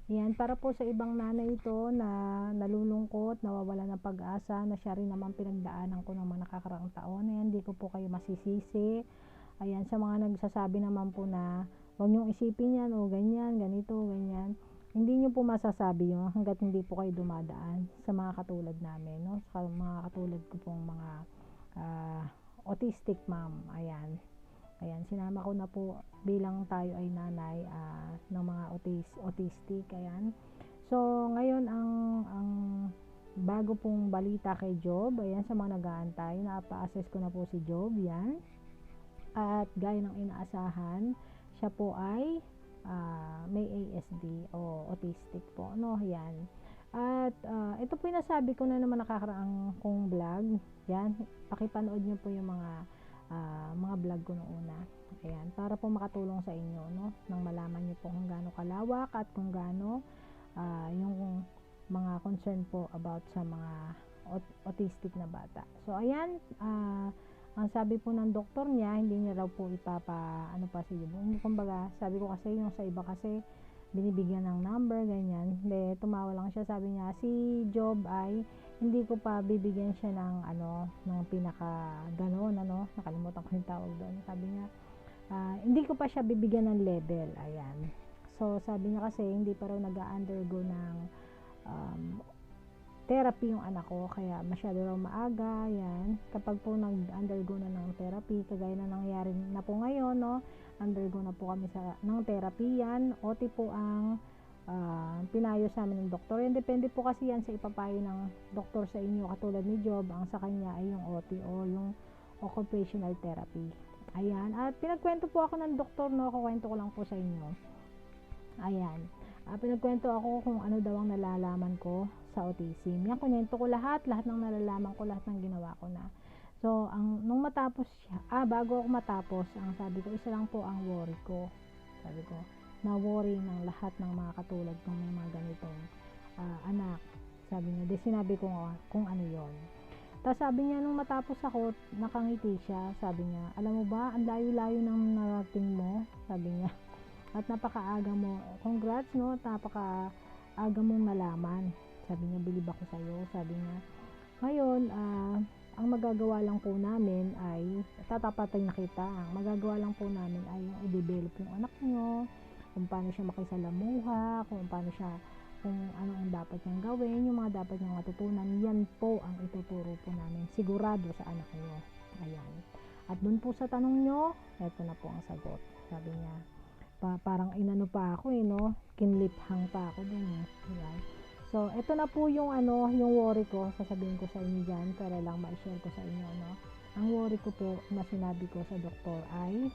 Ayan, para po sa ibang nanay ito na nalulungkot, nawawala ng pag-asa, na siya rin naman pinagdaanan ko ng mga nakakaraang taon. Ayan, hindi ko po kayo masisisi. Ayan, sa mga nagsasabi naman po na huwag niyong isipin yan o ganyan, ganito, ganyan. Hindi niyo po masasabi yun hanggat hindi po kayo dumadaan sa mga katulad namin, no? Sa mga katulad ko pong mga ah, autistic mom. Ayan. Ayan, sinama ko na po bilang tayo ay nanay ng mga autistic. Ayan. So, ngayon ang bago pong balita kay Job, ayan, sa mga nag-aantay, napa-assess ko na po si Job, yan. At gaya ng inaasahan, siya po ay may ASD o autistic po, no? Yan. At ito po yung nasabi ko na naman nakakaraang kong vlog. Yan, pakipanood nyo po yung mga vlog ko noong una. Ayan, para po makatulong sa inyo, no? Nang malaman nyo po kung gaano kalawak at kung gaano yung mga concern po about sa mga autistic na bata. So, ayan, ang sabi po ng doktor niya, hindi niya raw po ano pa si Job. Kumbaga, sabi ko kasi yung sa iba kasi binibigyan ng number, ganyan. Hindi, tumawa lang siya. Sabi niya, si Job ay hindi ko pa bibigyan siya ng ng pinaka ganon, nakalimutan ko yung tawag doon. Sabi niya, hindi ko pa siya bibigyan ng level. Ayan. So, sabi niya kasi hindi pa raw nag-undergo ng therapy yung anak ko, kaya masyado raw maaga. Yan, kapag po nag-undergo na ng therapy, kagaya na nangyari na po ngayon, no, undergo na po kami ng therapy. Yan, OT po ang pinayo sa amin ng doktor. Yan, depende po kasi yan sa ipapayo ng doktor sa inyo. Katulad ni Job, ang sa kanya ay yung OT o yung occupational therapy. Ayan, at pinagkwento po ako ng doktor, no, kukwento ko lang po sa inyo. Ayan, pinagkwento ako kung ano daw ang nalalaman ko sa autism. Yan, kunento ko lahat ng nalalaman ko, lahat ng ginawa ko na. So, nung matapos siya, bago ako matapos, ang sabi ko, isa lang po ang worry ko. Sabi ko, na worry ng lahat ng mga katulad kong may mga ganitong anak. Sabi niya, di sinabi ko kung ano yon. Tapos sabi niya, nung matapos ako, nakangiti siya. Sabi niya, alam mo ba, ang layo-layo ng narating mo. Sabi niya, at napakaaga mo, congrats, no, napakaaga mong nalaman. Sabi niya, bilib ako sa'yo. Sabi niya, ngayon, ang magagawa lang po namin ay, tatapatay na kita, ang magagawa lang po namin ay yung i-develop yung anak nyo, kung paano siya makisalamuha, kung ano ang dapat niyang gawin, yung mga dapat niyang matutunan. Yan po ang ituturo po namin, sigurado sa anak niyo. Ayan. At dun po sa tanong nyo, eto na po ang sagot. Sabi niya, parang inano pa ako, no? Kinliphang pa ako dun, eh. Ayan. So, ito na po yung yung worry ko, sasabihin ko sa inyo dyan, para lang ma-share ko sa inyo, no? Ang worry ko po na sinabi ko sa doktor ay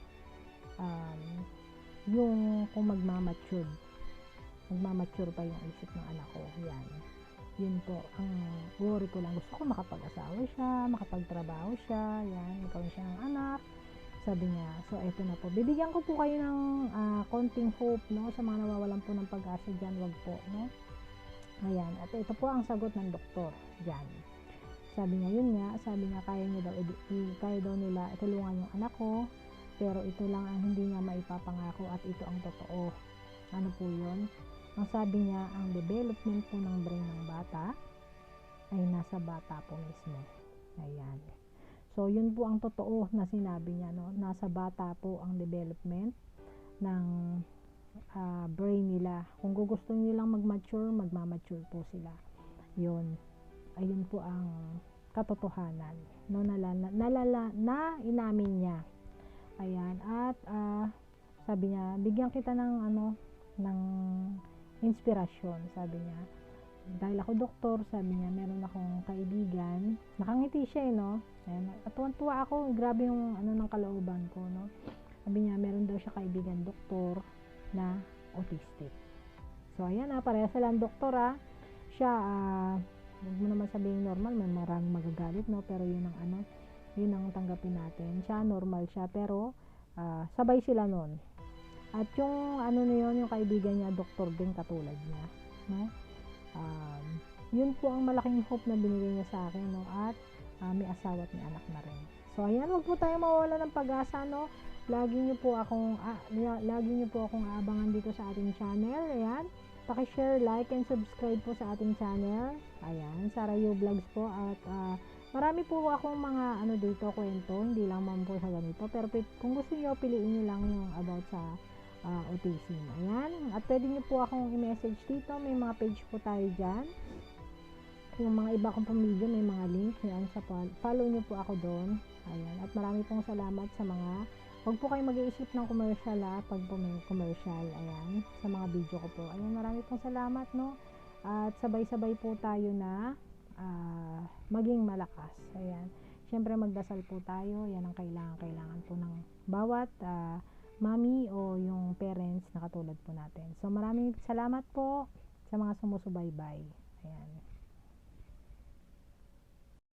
yung kung magmamature pa yung isip ng anak ko. Yan. Yun po, ang worry ko lang. Gusto ko makapag-asawa siya, makapagtrabaho siya, yan, magkaroon siya ng anak. Sabi niya, so eto na po. Bibigyan ko po kayo ng konting hope, no, sa mga nawawalan po ng pag-asa dyan, wag po, no? Ayan, at ito po ang sagot ng doktor dyan. Sabi niya, yun nga, sabi niya, kaya daw nila itulungan yung anak ko, pero ito lang ang hindi niya maipapangako at ito ang totoo. Ano po yun? Ang sabi niya, ang development po ng brain ng bata ay nasa bata po mismo. Ayan. So, yun po ang totoo na sinabi niya, no? Nasa bata po ang development ng brain nila. Kung gusto nilang mag-mature, magmamature po sila. Yun. Ayun po ang katotohanan, no? Na inamin niya. Ayan. At sabi niya, bigyan kita ng ng inspirasyon. Sabi niya, dahil ako doktor, sabi niya, meron akong kaibigan, nakangiti siya, no? Ayan, at tuwa ako, grabe yung ng kalooban ko, no? Sabi niya, meron daw siya kaibigan doktor na autistic. So, ayan, parehas silang doktor, siya, huwag mo naman sabihin normal, may maraming magagalit, no? Pero yun ang tanggapin natin. Siya, normal siya, pero sabay sila nun. At yung na yun, yung kaibigan niya, doktor din katulad niya, no? Yun po ang malaking hope na binigay niya sa akin, no? At may asawa at may anak na rin. So, ayan, wag po tayo mawala ng pag-asa, no? Lagi niyo po akong aabangan dito sa ating channel. Ayan. paki-share, like, and subscribe po sa ating channel. Ayan, Sarayu Vlogs po. At marami po akong mga ano dito, kwento, hindi lang man po sa ganito. Pero kung gusto niyo, piliin niyo lang yung about sa autism. Ayan, at pwede niyo po akong i-message dito. May mga page po tayo dyan. Yung mga iba kong video, may mga link. Yan, follow niyo po ako doon. Ayan, at marami pong salamat sa mga, huwag po kayo mag-iisip ng commercial pag po may commercial. Ayan, sa mga video ko po. Ayan, marami pong salamat, no? At sabay-sabay po tayo na maging malakas. Ayan, syempre magdasal po tayo. Yan ang kailangan po ng bawat mami o yung parents na katulad po natin. So maraming salamat po sa mga sumusubaybay. Ayan.